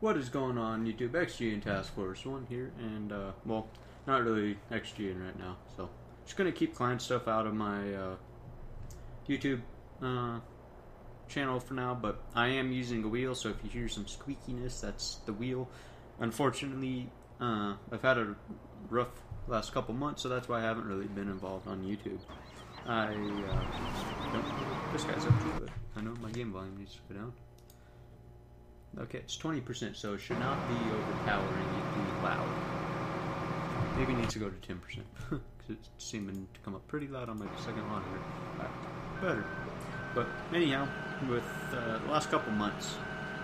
What is going on, YouTube? XG and Task Force 1 here, and, well, not really XG right now, so just gonna keep client stuff out of my, YouTube, channel for now, but I am using a wheel, so if you hear some squeakiness, that's the wheel. Unfortunately, I've had a rough last couple months, so that's why I haven't really been involved on YouTube. I, don't know what this guy's up to, but I know my game volume needs to go down. Okay, it's 20%, so it should not be overpowering it, be loud. Maybe it needs to go to 10%, because it's seeming to come up pretty loud on my second monitor. Better. But anyhow, with the last couple months,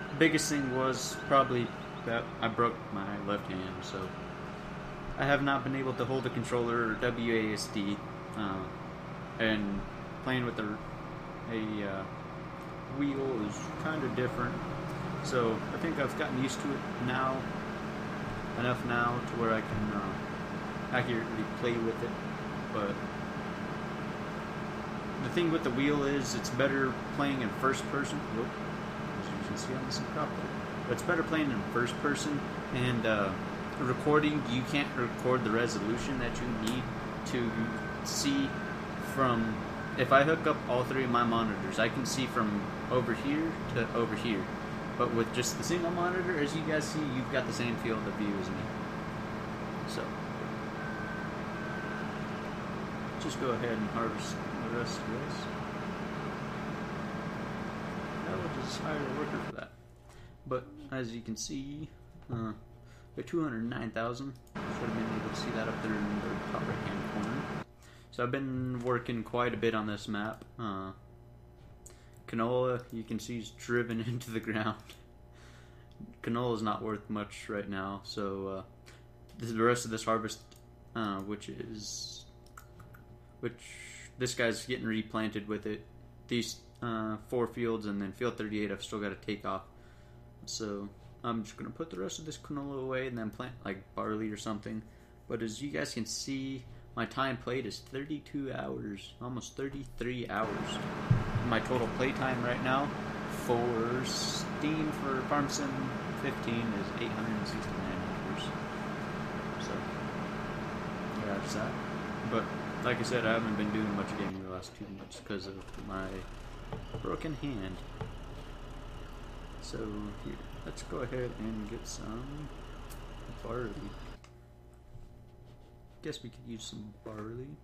the biggest thing was probably that I broke my left hand, so I have not been able to hold a controller or WASD, and playing with a wheel is kind of different. So I think I've gotten used to it now, enough now to where I can accurately play with it. But the thing with the wheel is it's better playing in first person. Whoop, as you can see on this crop. But it's better playing in first person, and recording, you can't record the resolution that you need to see from. If I hook up all three of my monitors, I can see from over here to over here. But with just the single monitor, as you guys see, you've got the same field of view as me. So, just go ahead and harvest the rest of this. I will just hire a worker for that. But, as you can see, we're 209,000. Should have been able to see that up there in the top right-hand corner. So I've been working quite a bit on this map. Canola, you can see, is driven into the ground. Canola is not worth much right now, so the rest of this harvest, which this guy's getting replanted with it. These 4 fields and then field 38 I've still got to take off. So I'm just going to put the rest of this canola away and then plant like barley or something. But as you guys can see, my time played is 32 hours, almost 33 hours. My total playtime right now for Steam for Farm Sim 15 is 869 hours. So, yeah, that's that. But, like I said, I haven't been doing much gaming the last 2 months because of my broken hand. So, here, let's go ahead and get some barley. Guess we could use some barley.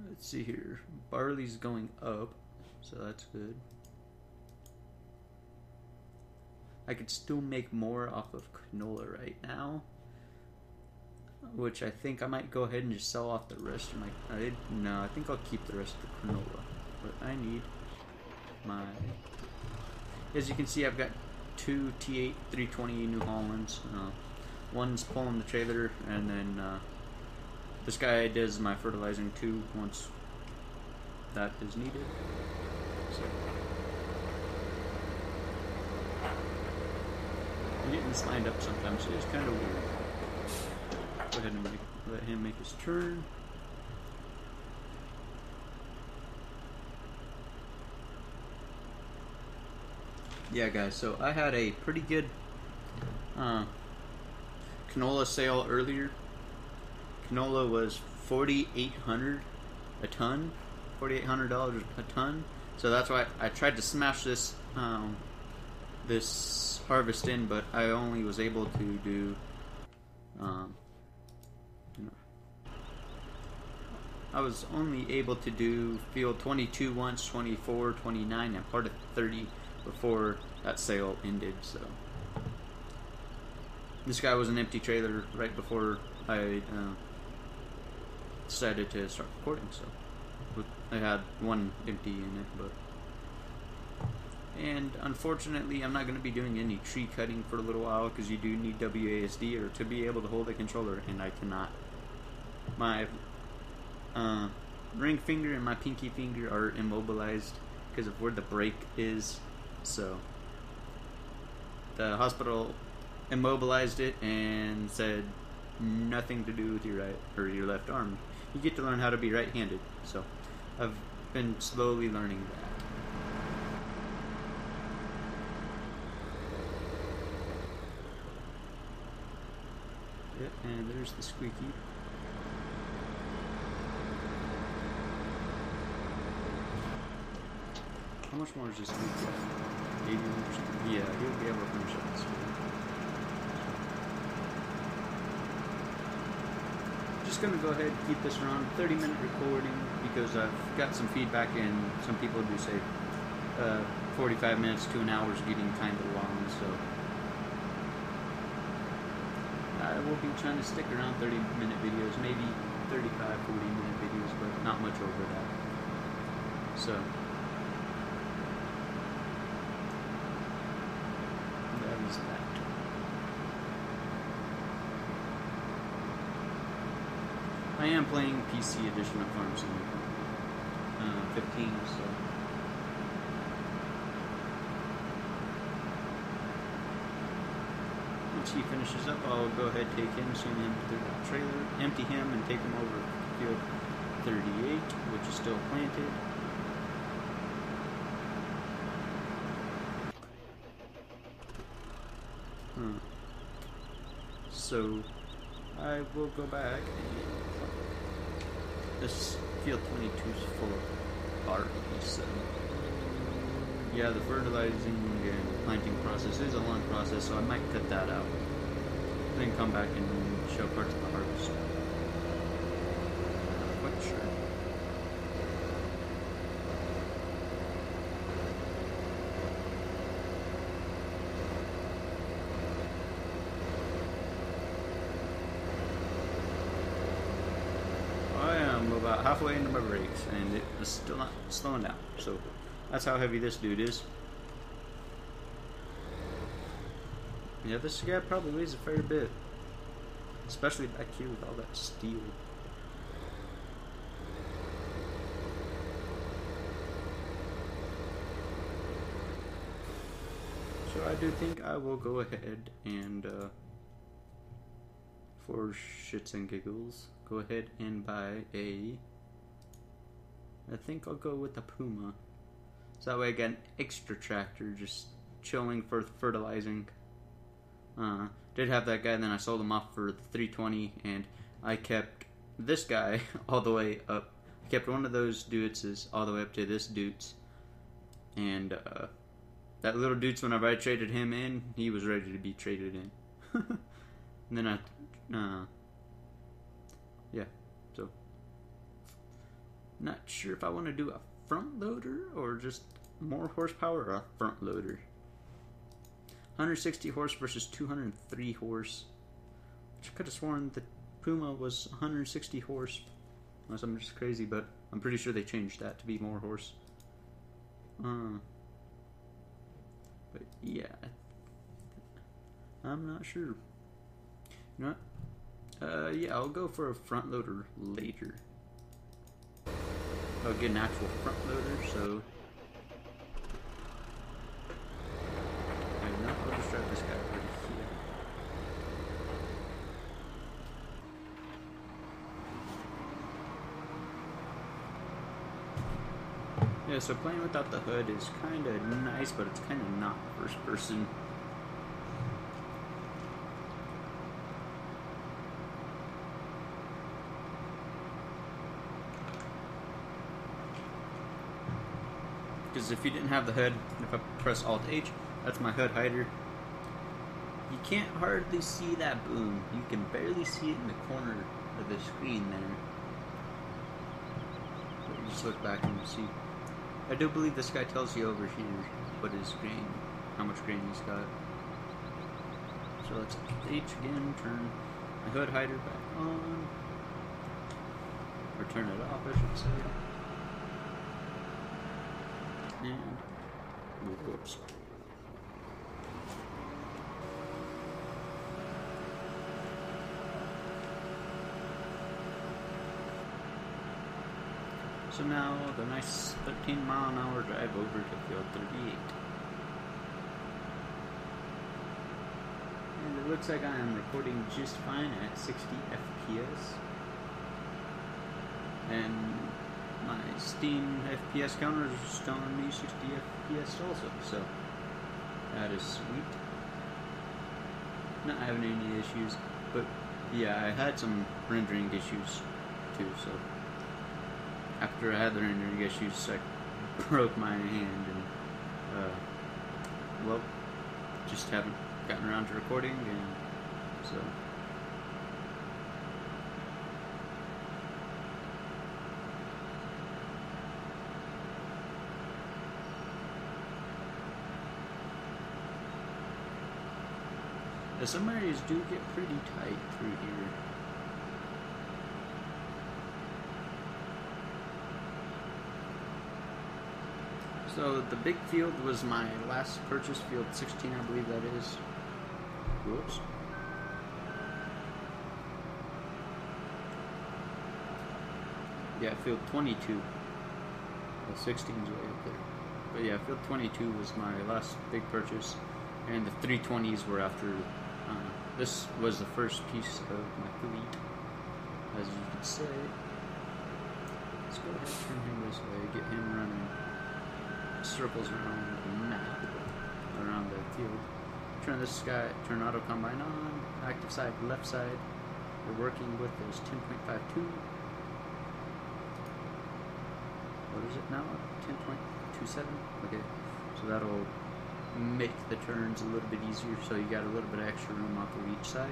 Let's see here. Barley's going up, so that's good. I could still make more off of canola right now, which I think I might go ahead and just sell off the rest of my. No, I think I'll keep the rest of the canola. But I need my. As you can see, I've got 2 T8 320 New Hollands. One's pulling the trailer, and then this guy does my fertilizing too once that is needed. So I'm getting this lined up sometimes, so it's kind of weird. Go ahead and let him make his turn. Yeah, guys, so I had a pretty good canola sale earlier. Canola was $4,800 a ton, $4,800 a ton. So that's why I tried to smash this this harvest in, but I only was able to do, I was only able to do field 22 once, 24, 29, and part of 30 before that sale ended. So this guy was an empty trailer right before I decided to start recording, so I had one empty in it, but and unfortunately I'm not going to be doing any tree cutting for a little while because you do need WASD or to be able to hold a controller, and I cannot. My ring finger and my pinky finger are immobilized because of where the break is, so the hospital immobilized it and said nothing to do with your right or your left arm. You get to learn how to be right-handed. So I've been slowly learning that. Yeah, and there's the squeaky. How much more is this week left? 81%? Yeah, he'll be able to finish up this week. Just gonna go ahead and keep this around 30-minute recording because I've got some feedback and some people do say 45 minutes to an hour is getting kind of long, so I will be trying to stick around 30-minute videos, maybe 35, 40-minute videos, but not much over that. So that is that. I am playing PC edition of Farm Simulator 15, so once he finishes up, I'll go ahead and take him, send him to the trailer, empty him, and take him over to field 38, which is still planted. So I will go back and this field 22 is full of barley, so yeah, the fertilizing and planting process is a long process, so I might cut that out. Then come back and show parts of the harvest. Not quite sure. I am about halfway into my brakes, and it is still not slowing down, so that's how heavy this dude is. Yeah, this guy probably weighs a fair bit. Especially back here with all that steel. So I do think I will go ahead and, for shits and giggles, go ahead and buy I think I'll go with the Puma. So that way I got an extra tractor just chilling for fertilizing. Did have that guy, then I sold him off for the 320, and I kept this guy all the way up. I kept one of those Duetses all the way up to this Dutes, and that little Dutes, whenever I traded him in, he was ready to be traded in. And then yeah, so not sure if I want to do a front loader or just more horsepower or a front loader. 160 horse versus 203 horse. Which I could have sworn the Puma was 160 horse. Unless I'm just crazy, but I'm pretty sure they changed that to be more horse. But yeah, I'm not sure. You know what? Yeah, I'll go for a front loader later. I'll get an actual front loader, so I'll just drive this guy over here. Yeah, so playing without the hood is kind of nice, but it's kind of not first person. Because if you didn't have the hood, if I press Alt-H, that's my hood hider. You can't hardly see that boom. You can barely see it in the corner of the screen there. But you just look back and you see. I do believe this guy tells you over here what his grain, how much grain he's got. So let's H again, turn my hood hider back on. Or turn it off, I should say. And whoops. So now the nice 13-mile-an-hour drive over to field 38. And it looks like I am recording just fine at 60 FPS. And my Steam FPS counter is telling me 60 FPS also, so that is sweet. Not having any issues, but Yeah, I had some rendering issues too, so after I had the rendering issues, I broke my hand and, well, just haven't gotten around to recording, and so. Some areas do get pretty tight through here. So the big field was my last purchase, field 16 I believe that is. Whoops. Yeah, field 22. Well, 16's way up there. But yeah, field 22 was my last big purchase, and the 320s were after. This was the first piece of my fleet, as you can say. Let's go ahead and turn him this way, get him running circles around the map, around the field. Turn auto combine on, active side, left side. We're working with is 10.52. What is it now? 10.27? Okay, so that'll make the turns a little bit easier, so you got a little bit of extra room off of each side.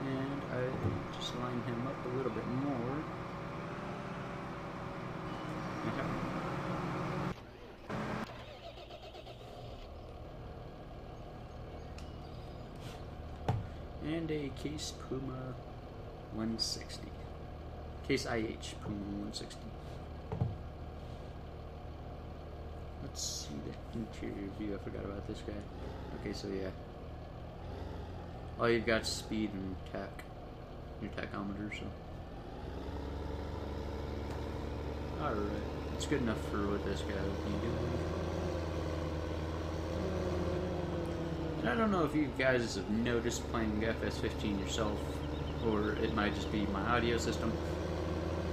And I just line him up a little bit more. Okay. And a Case Puma 160. Case IH Puma 160. Let's see the interior view. I forgot about this guy. Okay, so yeah. All you've got is speed and tack. Your tachometer, so. Alright. It's good enough for what this guy would be doing. And I don't know if you guys have noticed playing FS15 yourself, or it might just be my audio system,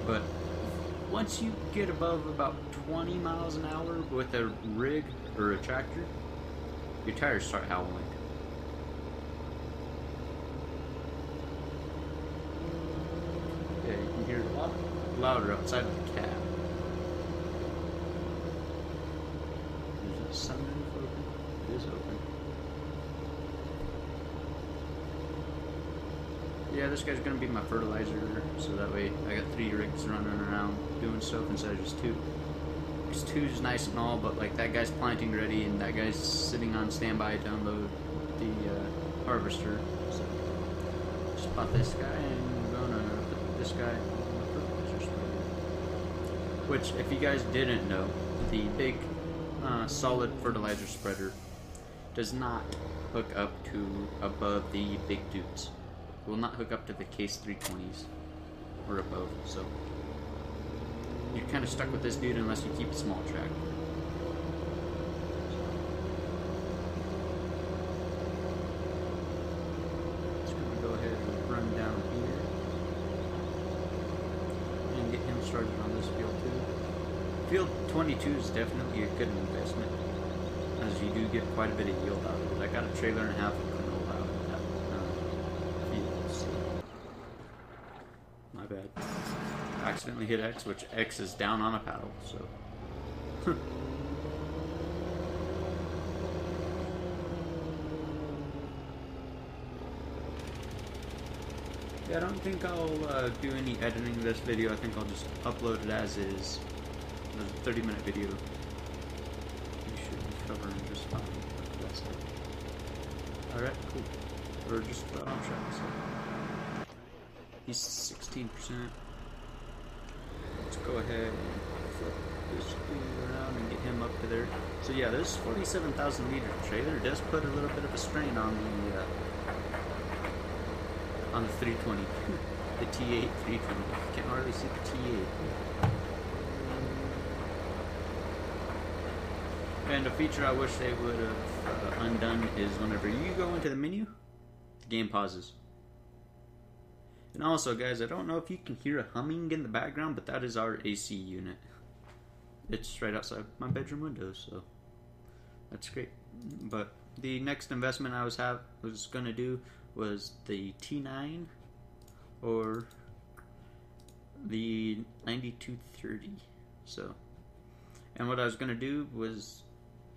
but once you get above about 20 miles an hour with a rig or a tractor, your tires start howling. Yeah, you can hear it a lot louder outside of the cab. Is that sunroof open? It is open. Yeah, this guy's gonna be my fertilizer, so that way I got 3 rigs running around doing stuff instead of just 2. Because 2's nice and all, but like that guy's planting ready and that guy's sitting on standby to unload the harvester. So just bought this guy and I'm gonna put this guy on the fertilizer spreader. Which, if you guys didn't know, the big solid fertilizer spreader does not hook up to above the big dudes. Will not hook up to the Case 320s or above, so you're kind of stuck with this dude unless you keep a small track. Just gonna go ahead and run down here and get him started on this field too. Field 22 is definitely a good investment, as you do get quite a bit of yield out of it. I got a trailer and a half of canola out of that. My bad. Accidentally hit X, which X is down on a paddle, so. Yeah, I don't think I'll do any editing of this video. I think I'll just upload it as is. A 30-minute video. You should be covering just fine. That's it. Alright, cool. We're just about on track, so. He's 16%. Let's go ahead and flip this dude around and get him up to there. So yeah, this 47,000 liter trailer does put a little bit of a strain on the 320, the T8 320. You can't hardly see the T8. And a feature I wish they would have undone is whenever you go into the menu, the game pauses. And also, guys, I don't know if you can hear a humming in the background, but that is our AC unit. It's right outside my bedroom window, so that's great. But the next investment I was going to do was the T9 or the 9230. So, and what I was gonna do was,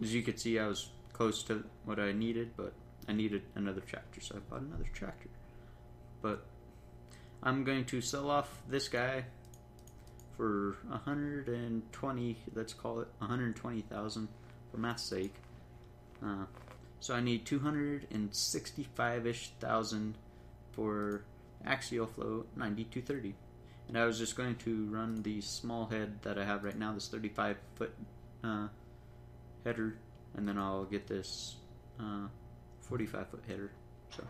as you could see, I was close to what I needed, but I needed another tractor, so I bought another tractor. But I'm going to sell off this guy for 120. Let's call it 120,000 for math's sake. So I need 265-ish thousand for axial flow 9230. And I was just going to run the small head that I have right now, this 35-foot header, and then I'll get this 45-foot header. So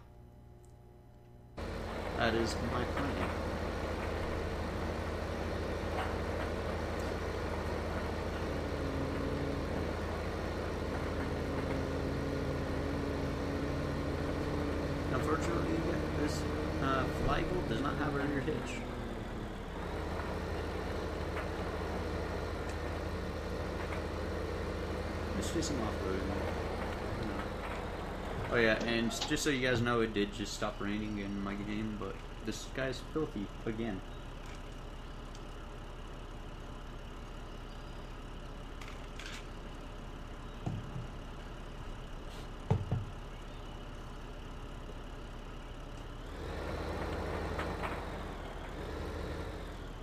that is my plan. Unfortunately, this flagel does not have a rear hitch. Let's do some off-roading. Oh yeah, and just so you guys know, it did just stop raining in my game, but this guy's filthy again.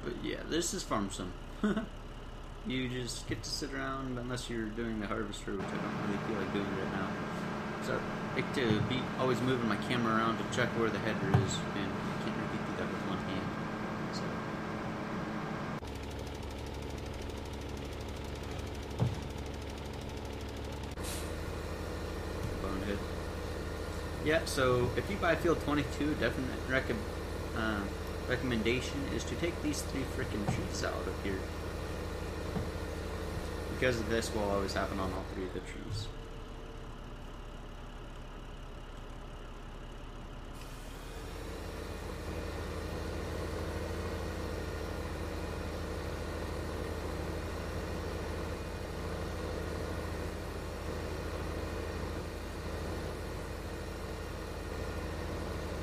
But yeah, this is farm sim. You just get to sit around unless you're doing the harvester, which I don't really feel like doing right now. So I like to be always moving my camera around to check where the header is, and you can't really do that with one hand. So bonehead. Yeah, so if you buy field 22, definite recommendation is to take these 3 freaking trees out of here. Because of this will always happen on all 3 of the trees.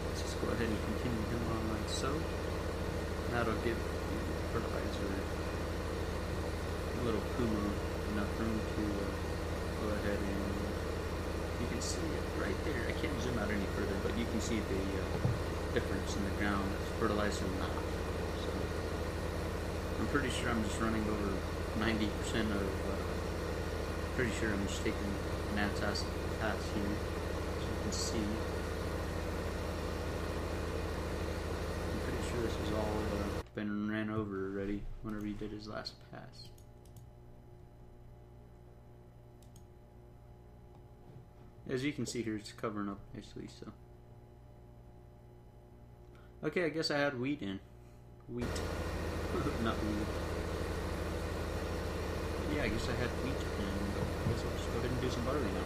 Let's just go ahead and continue doing on like so. That'll give the fertilizer a little puma enough room to go ahead and you can see it right there. I can't zoom out any further, but you can see the difference in the ground. It's fertilized or not. So I'm pretty sure I'm just running over 90% of. Pretty sure I'm just taking an pass here, so you can see. I'm pretty sure this has all been ran over already whenever he did his last pass. As you can see here, it's covering up nicely, so. Okay, I guess I had wheat in. Wheat. Not wheat. Yeah, I guess I had wheat, and I guess I'll just go ahead and do some barley now.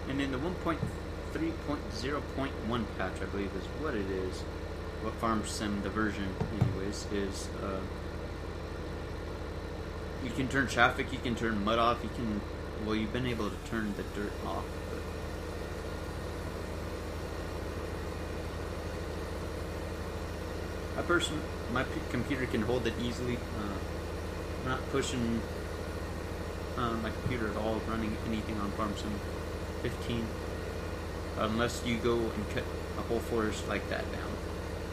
And in the 1.3.0.1 patch, I believe is what it is, what Farm Sim, the version anyways, is you can turn traffic, you can turn mud off, you can, well, you've been able to turn the dirt off, but my computer can hold it easily. I'm not pushing my computer at all, running anything on Farm Sim 15, unless you go and cut a whole forest like that down,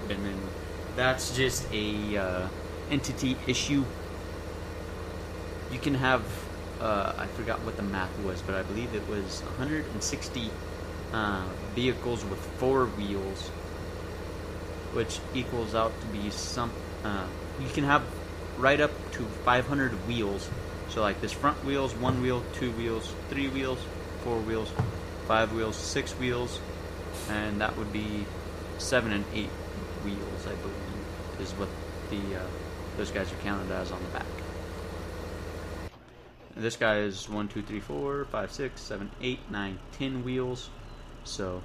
and then that's just a entity issue. You can have I forgot what the math was, but I believe it was 160 vehicles with 4 wheels, which equals out to be some. You can have right up to 500 wheels. So like this front wheels, 1 wheel, 2 wheels, 3 wheels, 4 wheels, 5 wheels, 6 wheels, and that would be 7 and 8 wheels, I believe, is what the those guys are counted as on the back. This guy is 1, 2, 3, 4, 5, 6, 7, 8, 9, 10 wheels. So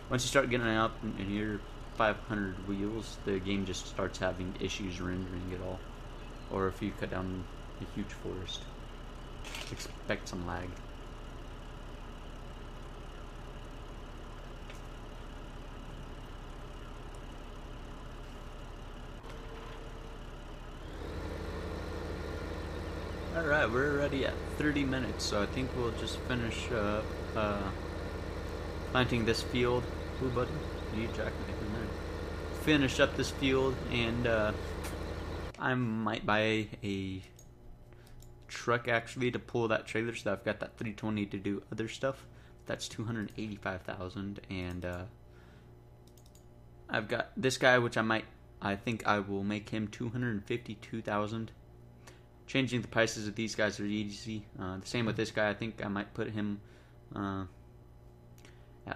once you start getting up and you're 500 wheels, the game just starts having issues rendering it all. Or if you cut down a huge forest, expect some lag. Alright, we're already at 30 minutes, so I think we'll just finish planting this field. Ooh, buddy, you jack me in there. Finish up this field, and I might buy a truck actually to pull that trailer, so that I've got that 320 to do other stuff. That's 285,000, and I've got this guy, which I think I will make him 252,000. Changing the prices of these guys are easy. The same with this guy. I think I might put him at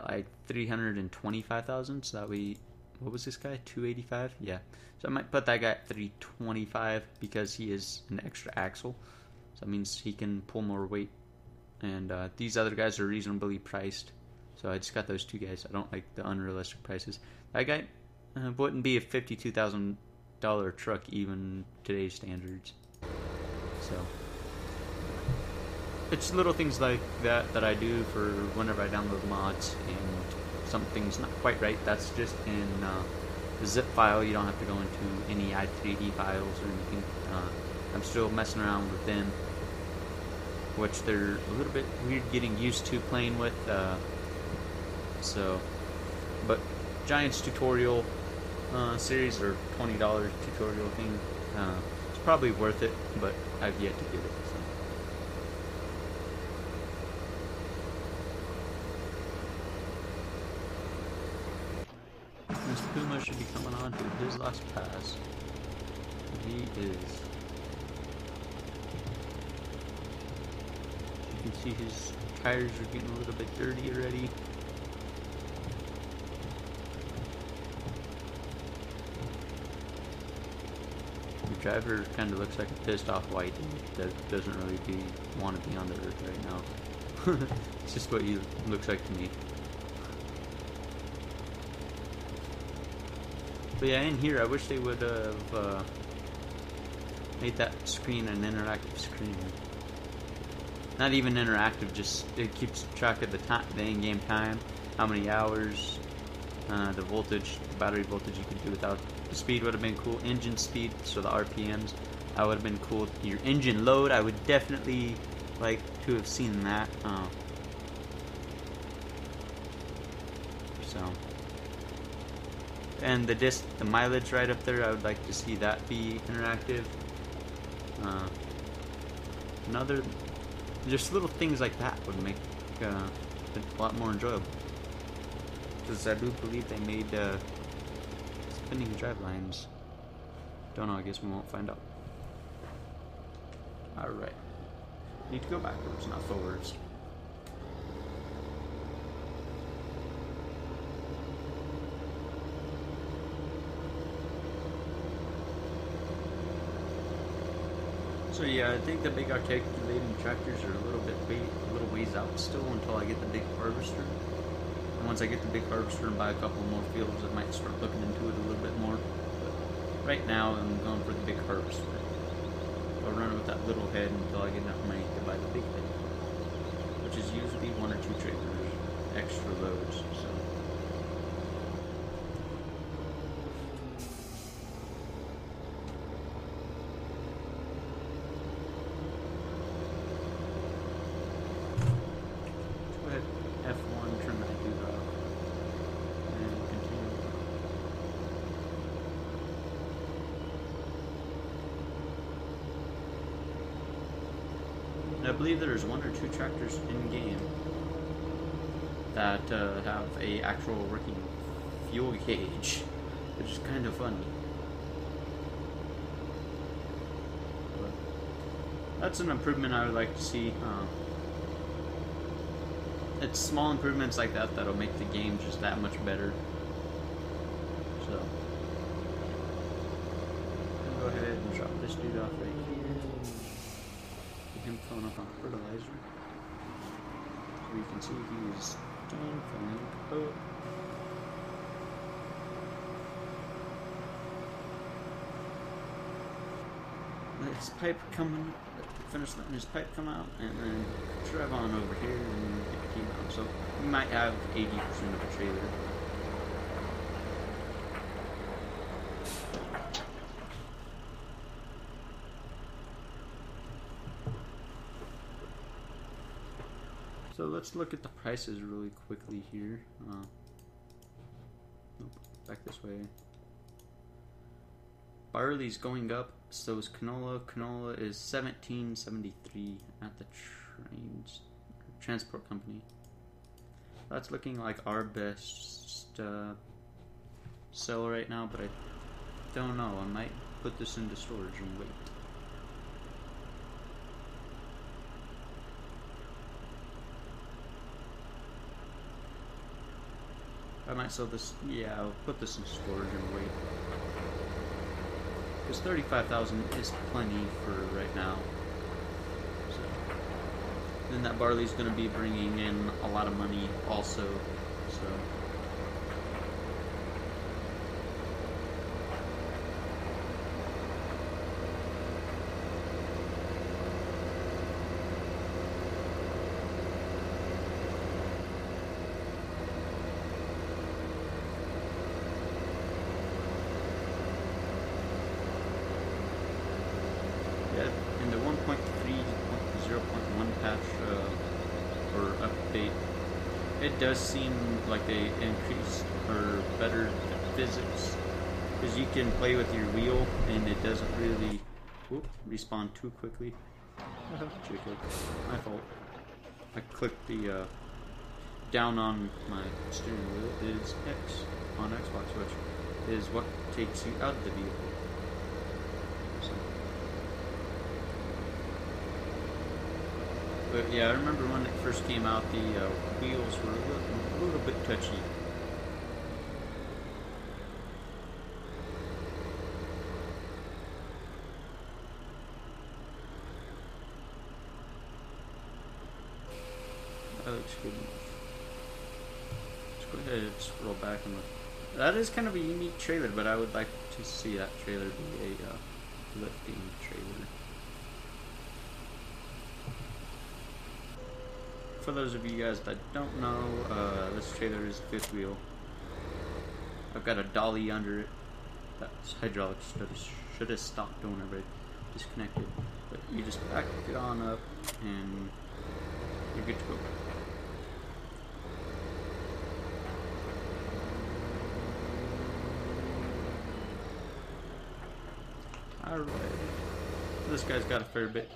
like 325,000. So that we, what was this guy? 285? Yeah. So I might put that guy at 325 because he is an extra axle. So that means he can pull more weight. And these other guys are reasonably priced. So I just got those two guys. I don't like the unrealistic prices. That guy wouldn't be a $52,000 truck even today's standards. So it's little things like that that I do for whenever I download mods, and something's not quite right. That's just in the zip file. You don't have to go into any i3D files or anything. I'm still messing around with them, which they're a little bit weird getting used to playing with. But Giants tutorial series or $20 tutorial thing. Probably worth it, but I've yet to get it. So. This Puma should be coming on to his last pass. He is. You can see his tires are getting a little bit dirty already. Driver kind of looks like a pissed off white that doesn't really want to be on the earth right now. It's just what he looks like to me. But yeah, in here I wish they would have made that screen an interactive screen. Not even interactive, just it keeps track of the time, the in-game time, how many hours, the voltage, the battery voltage you could do without. The speed would have been cool. Engine speed, so the RPMs, that would have been cool. Your engine load, I would definitely like to have seen that. And the mileage right up there, I would like to see that be interactive. Just little things like that would make it a lot more enjoyable. Because I do believe they made spinning drive lines. Don't know, I guess we won't find out. Alright. Need to go backwards, not forwards. So yeah, I think the big articulating tractors are a little ways out still until I get the big harvester. And once I get the big harvester and buy a couple more fields, I might start looking into it a little bit more. But right now, I'm going for the big harvester. I'll run with that little head until I get enough money to buy the big head, which is usually 1 or 2 trailers, extra loads. So. F1, turn that dude off, and continue. And I believe there's 1 or 2 tractors in game that have a actual working fuel gauge, which is kind of funny. that's an improvement I would like to see. It's small improvements like that that'll make the game just that much better. So, I'll go ahead and drop this dude off right here. Get him filling up on fertilizer. So you can see he's done filling up. His pipe coming, finish letting his pipe come out, and then drive on over here and get the key out. So we might have 80% of a trailer. So let's look at the prices really quickly here. Nope, back this way. Barley's going up, so is canola. Canola is $17.73 at the transport company. That's looking like our best sell right now, but I don't know. I might put this into storage and wait. I might sell this. Yeah, I'll put this in storage and wait. Because 35,000 is plenty for right now. So then that barley's going to be bringing in a lot of money also. So in the 1.3.0.1 patch or update, it does seem like they increased or bettered physics, because you can play with your wheel and it doesn't really respawn too quickly. My fault. I clicked the down on my steering wheel is X on Xbox, which is what takes you out of the vehicle. But yeah, I remember when it first came out, the wheels were a little bit touchy. That looks good enough. Let's go ahead and scroll back and look. That is kind of a unique trailer, but I would like to see that trailer be a lifting trailer. For those of you guys that don't know, this trailer is a fifth wheel. I've got a dolly under it. That's hydraulics. Should have stopped whenever I disconnected. But you just back it on up and you're good to go. Alright. This guy's got a fair bit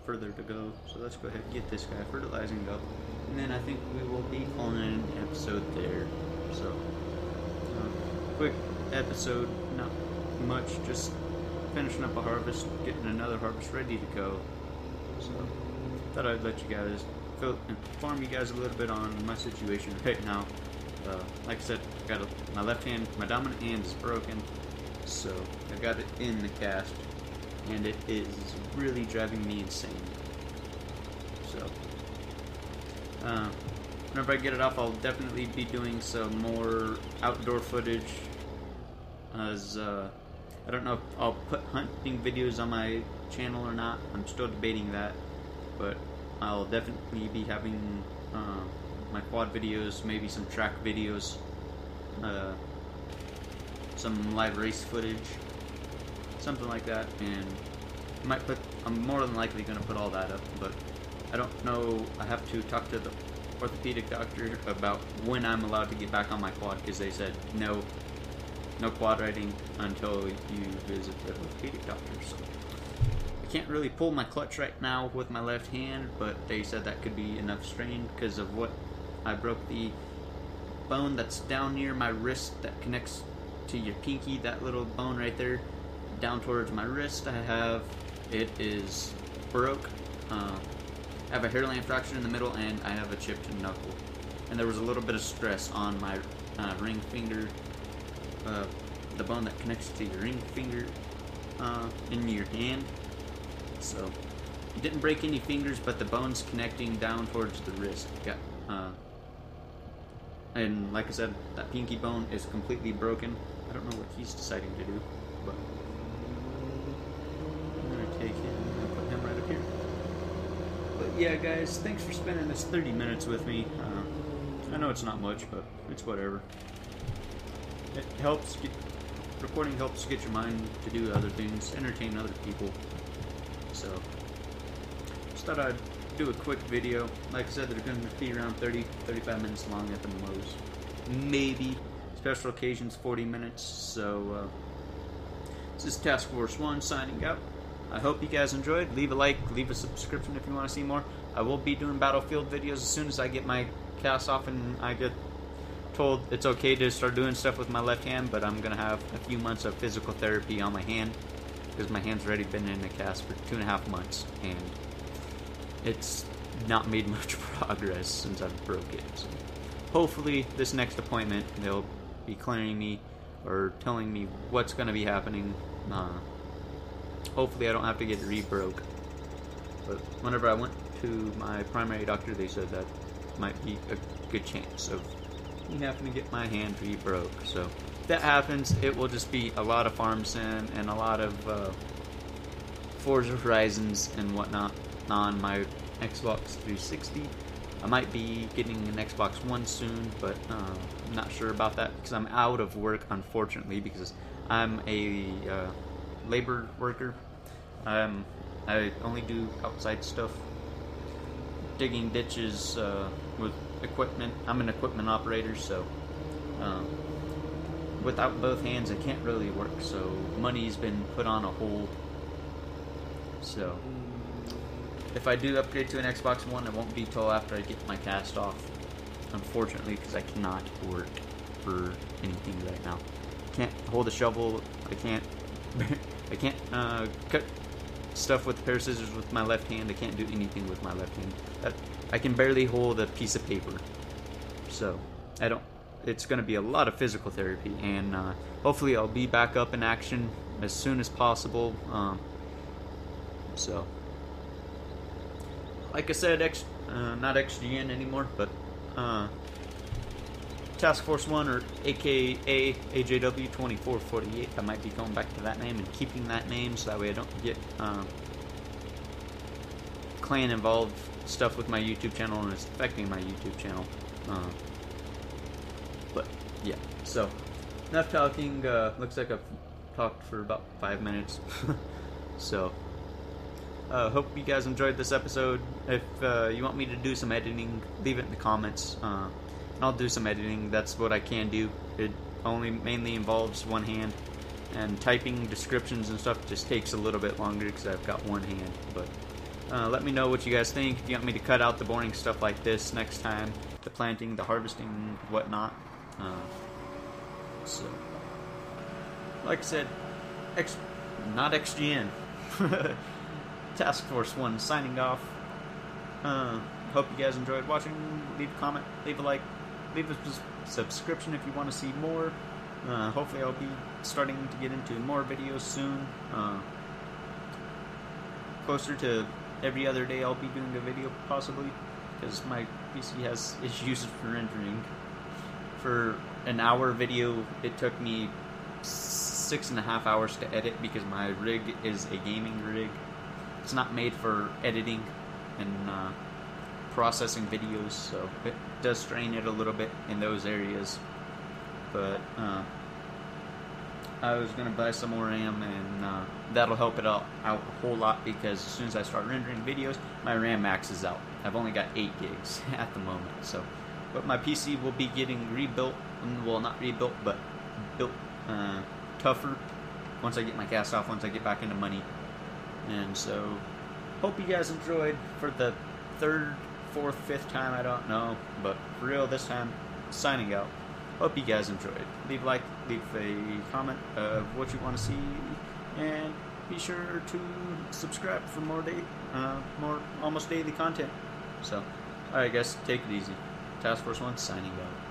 further to go, so let's go ahead and get this guy fertilizing up, and then I think we will be calling it an episode there. So quick episode, not much, just finishing up a harvest, getting another harvest ready to go. So thought I'd let you guys inform you guys a little bit on my situation right now. Like I said, my left hand, my dominant hand is broken, so I got it in the cast, and it is really driving me insane. So, whenever I get it off, I'll definitely be doing some more outdoor footage. As I don't know if I'll put hunting videos on my channel or not. I'm still debating that, but I'll definitely be having my quad videos, maybe some track videos, some live race footage, something like that, and I'm more than likely going to put all that up, but I don't know. I have to talk to the orthopedic doctor about when I'm allowed to get back on my quad, because they said no quad riding until you visit the orthopedic doctor. So I can't really pull my clutch right now with my left hand, but they said that could be enough strain because of what I broke the bone that's down near my wrist that connects to your pinky, that little bone right there, down towards my wrist. I have it is broke. I have a hairline fracture in the middle, and I have a chipped knuckle. And there was a little bit of stress on my ring finger, the bone that connects to your ring finger in your hand. So it didn't break any fingers, but the bones connecting down towards the wrist got. And like I said, that pinky bone is completely broken. I don't know what he's deciding to do, but I'm gonna take him and put him right up here. But yeah, guys, thanks for spending this 30 minutes with me. I know it's not much, but it's whatever. It helps. Recording helps get your mind to do other things, entertain other people. So, just thought I'd do a quick video. Like I said, they're going to be around 30-35 minutes long at the most. Maybe. Special occasions 40 minutes. So, this is Task Force 1 signing out. I hope you guys enjoyed. Leave a like, leave a subscription if you want to see more. I will be doing Battlefield videos as soon as I get my cast off and I get told it's okay to start doing stuff with my left hand, but I'm going to have a few months of physical therapy on my hand because my hand's already been in a cast for 2.5 months and it's not made much progress since I've broke it. So hopefully this next appointment they'll be clearing me or telling me what's going to be happening. Hopefully I don't have to get re-broke. But whenever I went to my primary doctor, they said that might be a good chance of me having to get my hand re-broke. So if that happens, it will just be a lot of Farm Sim and a lot of Forza Horizons and whatnot on my Xbox 360. I might be getting an Xbox One soon, but I'm not sure about that because I'm out of work, unfortunately, because I'm a labor worker. I only do outside stuff, digging ditches with equipment. I'm an equipment operator, so without both hands I can't really work, so money's been put on a hold. So if I do upgrade to an Xbox One, it won't be till after I get my cast off, unfortunately, because I cannot work for anything right now. Can't hold a shovel. I can't cut stuff with a pair of scissors with my left hand. I can't do anything with my left hand. I can barely hold a piece of paper. So it's going to be a lot of physical therapy, and hopefully I'll be back up in action as soon as possible. So like I said, not XGN anymore, but Task Force 1, or aka AJW 2448. I might be going back to that name and keeping that name so that way I don't get clan involved stuff with my YouTube channel and it's affecting my YouTube channel. But yeah, so enough talking. Looks like I've talked for about 5 minutes. So hope you guys enjoyed this episode. If you want me to do some editing, leave it in the comments. And I'll do some editing. That's what I can do. It only mainly involves one hand, and typing descriptions and stuff just takes a little bit longer because I've got one hand. But let me know what you guys think. If you want me to cut out the boring stuff like this next time, the planting, the harvesting, whatnot. So, like I said, not XGN. Task Force 1 signing off. Hope you guys enjoyed watching. Leave a comment, leave a like, leave a subscription if you want to see more. Hopefully I'll be starting to get into more videos soon. Closer to every other day I'll be doing a video possibly, because my PC has issues for rendering. For an hour video it took me 6.5 hours to edit because my rig is a gaming rig. It's not made for editing and processing videos, so it does strain it a little bit in those areas. But I was going to buy some more RAM, and that'll help it out a whole lot, because as soon as I start rendering videos, my RAM maxes out. I've only got 8 gigs at the moment. So, but my PC will be getting rebuilt, well, not rebuilt, but built tougher once I get my cast off, once I get back into money. And so, hope you guys enjoyed for the 3rd, 4th, 5th time, I don't know, but for real this time, signing out. Hope you guys enjoyed. Leave a like, leave a comment of what you want to see, and be sure to subscribe for more almost daily content. So, alright guys, take it easy. Task Force 1 signing out.